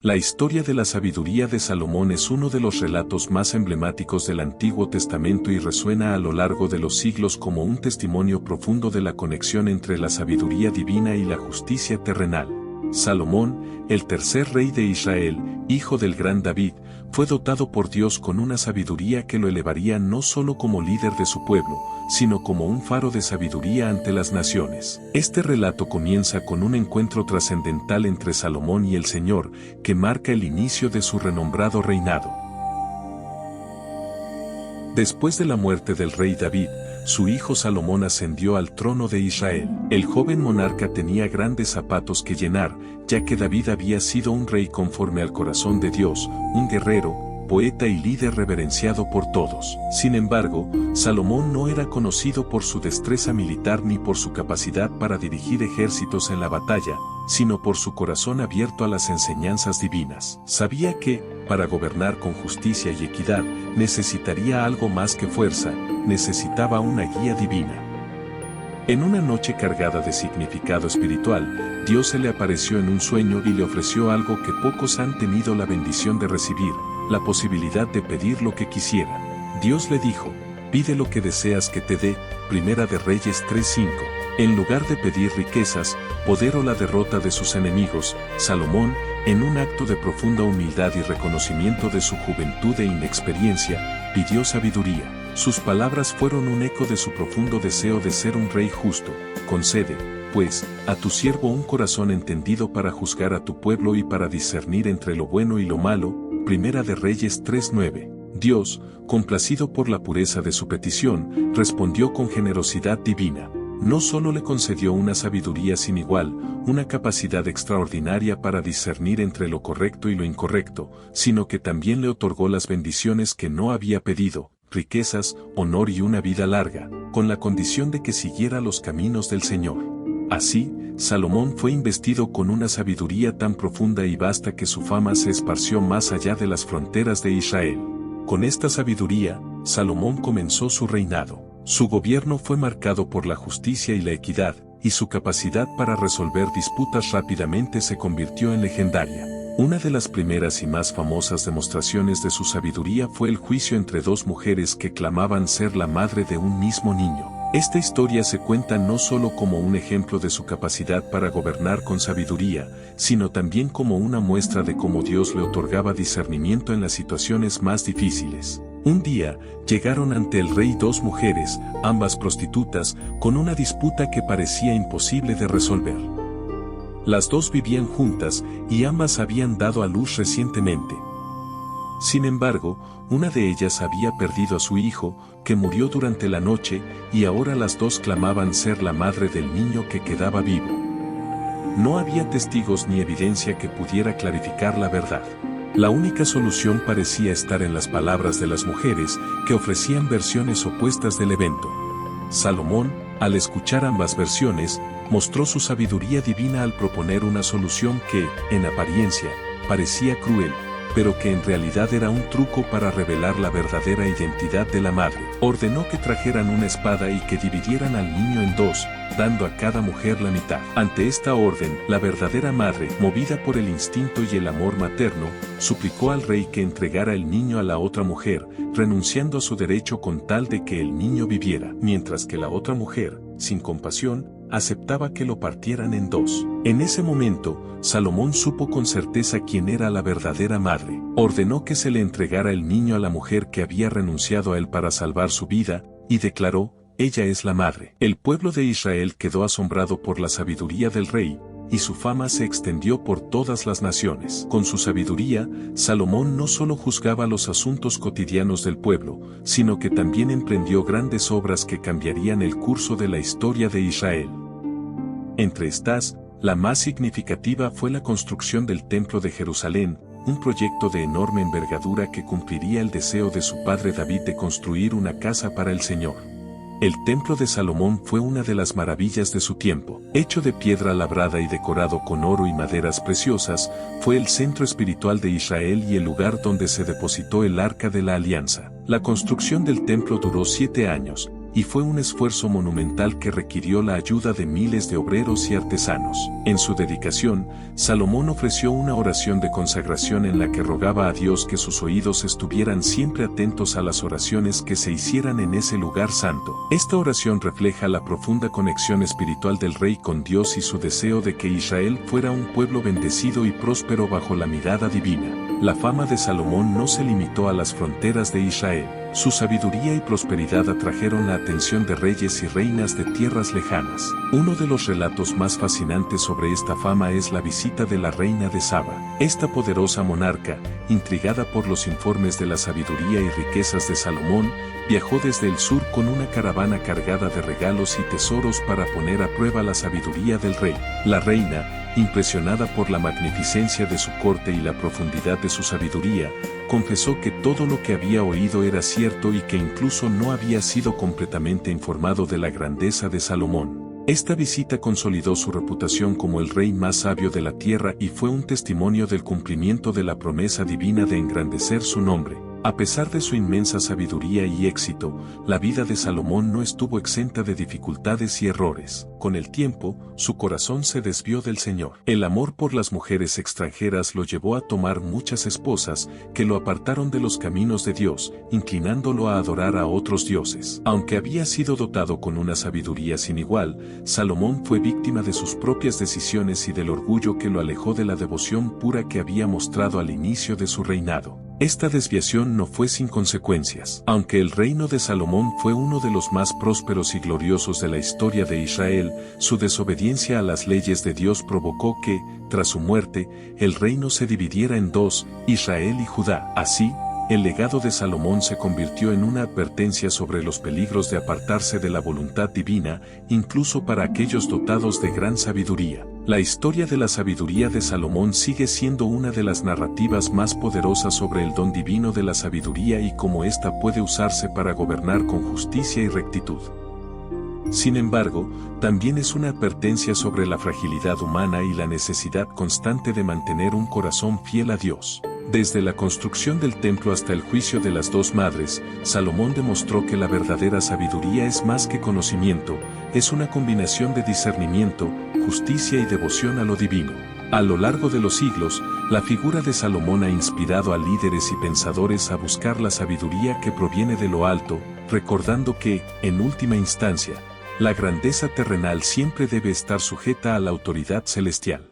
La historia de la sabiduría de Salomón es uno de los relatos más emblemáticos del Antiguo Testamento y resuena a lo largo de los siglos como un testimonio profundo de la conexión entre la sabiduría divina y la justicia terrenal. Salomón, el tercer rey de Israel, hijo del gran David, fue dotado por Dios con una sabiduría que lo elevaría no solo como líder de su pueblo, sino como un faro de sabiduría ante las naciones. Este relato comienza con un encuentro trascendental entre Salomón y el Señor, que marca el inicio de su renombrado reinado. Después de la muerte del rey David, su hijo Salomón ascendió al trono de Israel. El joven monarca tenía grandes zapatos que llenar, ya que David había sido un rey conforme al corazón de Dios, un guerrero, poeta y líder reverenciado por todos. Sin embargo, Salomón no era conocido por su destreza militar ni por su capacidad para dirigir ejércitos en la batalla, sino por su corazón abierto a las enseñanzas divinas. Sabía que, para gobernar con justicia y equidad, necesitaría algo más que fuerza, necesitaba una guía divina. En una noche cargada de significado espiritual, Dios se le apareció en un sueño y le ofreció algo que pocos han tenido la bendición de recibir, la posibilidad de pedir lo que quisiera. Dios le dijo, pide lo que deseas que te dé, Primera de Reyes 3:5. En lugar de pedir riquezas, poder o la derrota de sus enemigos, Salomón, en un acto de profunda humildad y reconocimiento de su juventud e inexperiencia, pidió sabiduría. Sus palabras fueron un eco de su profundo deseo de ser un rey justo. Concede, pues, a tu siervo un corazón entendido para juzgar a tu pueblo y para discernir entre lo bueno y lo malo. Primera de Reyes 3:9. Dios, complacido por la pureza de su petición, respondió con generosidad divina. No solo le concedió una sabiduría sin igual, una capacidad extraordinaria para discernir entre lo correcto y lo incorrecto, sino que también le otorgó las bendiciones que no había pedido, riquezas, honor y una vida larga, con la condición de que siguiera los caminos del Señor. Así, Salomón fue investido con una sabiduría tan profunda y vasta que su fama se esparció más allá de las fronteras de Israel. Con esta sabiduría, Salomón comenzó su reinado. Su gobierno fue marcado por la justicia y la equidad, y su capacidad para resolver disputas rápidamente se convirtió en legendaria. Una de las primeras y más famosas demostraciones de su sabiduría fue el juicio entre dos mujeres que clamaban ser la madre de un mismo niño. Esta historia se cuenta no solo como un ejemplo de su capacidad para gobernar con sabiduría, sino también como una muestra de cómo Dios le otorgaba discernimiento en las situaciones más difíciles. Un día, llegaron ante el rey dos mujeres, ambas prostitutas, con una disputa que parecía imposible de resolver. Las dos vivían juntas, y ambas habían dado a luz recientemente. Sin embargo, una de ellas había perdido a su hijo, que murió durante la noche, y ahora las dos clamaban ser la madre del niño que quedaba vivo. No había testigos ni evidencia que pudiera clarificar la verdad. La única solución parecía estar en las palabras de las mujeres, que ofrecían versiones opuestas del evento. Salomón, al escuchar ambas versiones, mostró su sabiduría divina al proponer una solución que, en apariencia, parecía cruel, pero que en realidad era un truco para revelar la verdadera identidad de la madre. Ordenó que trajeran una espada y que dividieran al niño en dos, dando a cada mujer la mitad. Ante esta orden, la verdadera madre, movida por el instinto y el amor materno, suplicó al rey que entregara el niño a la otra mujer, renunciando a su derecho con tal de que el niño viviera, mientras que la otra mujer, sin compasión, aceptaba que lo partieran en dos. En ese momento, Salomón supo con certeza quién era la verdadera madre. Ordenó que se le entregara el niño a la mujer que había renunciado a él para salvar su vida, y declaró, ella es la madre. El pueblo de Israel quedó asombrado por la sabiduría del rey, y su fama se extendió por todas las naciones. Con su sabiduría, Salomón no solo juzgaba los asuntos cotidianos del pueblo, sino que también emprendió grandes obras que cambiarían el curso de la historia de Israel. Entre estas, la más significativa fue la construcción del Templo de Jerusalén, un proyecto de enorme envergadura que cumpliría el deseo de su padre David de construir una casa para el Señor. El Templo de Salomón fue una de las maravillas de su tiempo. Hecho de piedra labrada y decorado con oro y maderas preciosas, fue el centro espiritual de Israel y el lugar donde se depositó el Arca de la Alianza. La construcción del templo duró 7 años, y fue un esfuerzo monumental que requirió la ayuda de miles de obreros y artesanos. En su dedicación, Salomón ofreció una oración de consagración en la que rogaba a Dios que sus oídos estuvieran siempre atentos a las oraciones que se hicieran en ese lugar santo. Esta oración refleja la profunda conexión espiritual del rey con Dios y su deseo de que Israel fuera un pueblo bendecido y próspero bajo la mirada divina. La fama de Salomón no se limitó a las fronteras de Israel. Su sabiduría y prosperidad atrajeron la atención de reyes y reinas de tierras lejanas. Uno de los relatos más fascinantes sobre esta fama es la visita de la reina de Saba. Esta poderosa monarca, intrigada por los informes de la sabiduría y riquezas de Salomón, viajó desde el sur con una caravana cargada de regalos y tesoros para poner a prueba la sabiduría del rey. La reina, impresionada por la magnificencia de su corte y la profundidad de su sabiduría, confesó que todo lo que había oído era cierto y que incluso no había sido completamente informado de la grandeza de Salomón. Esta visita consolidó su reputación como el rey más sabio de la tierra y fue un testimonio del cumplimiento de la promesa divina de engrandecer su nombre. A pesar de su inmensa sabiduría y éxito, la vida de Salomón no estuvo exenta de dificultades y errores. Con el tiempo, su corazón se desvió del Señor. El amor por las mujeres extranjeras lo llevó a tomar muchas esposas que lo apartaron de los caminos de Dios, inclinándolo a adorar a otros dioses. Aunque había sido dotado con una sabiduría sin igual, Salomón fue víctima de sus propias decisiones y del orgullo que lo alejó de la devoción pura que había mostrado al inicio de su reinado. Esta desviación no fue sin consecuencias. Aunque el reino de Salomón fue uno de los más prósperos y gloriosos de la historia de Israel, su desobediencia a las leyes de Dios provocó que, tras su muerte, el reino se dividiera en dos, Israel y Judá. Así, el legado de Salomón se convirtió en una advertencia sobre los peligros de apartarse de la voluntad divina, incluso para aquellos dotados de gran sabiduría. La historia de la sabiduría de Salomón sigue siendo una de las narrativas más poderosas sobre el don divino de la sabiduría y cómo ésta puede usarse para gobernar con justicia y rectitud. Sin embargo, también es una advertencia sobre la fragilidad humana y la necesidad constante de mantener un corazón fiel a Dios. Desde la construcción del templo hasta el juicio de las dos madres, Salomón demostró que la verdadera sabiduría es más que conocimiento, es una combinación de discernimiento, justicia y devoción a lo divino. A lo largo de los siglos, la figura de Salomón ha inspirado a líderes y pensadores a buscar la sabiduría que proviene de lo alto, recordando que, en última instancia, la grandeza terrenal siempre debe estar sujeta a la autoridad celestial.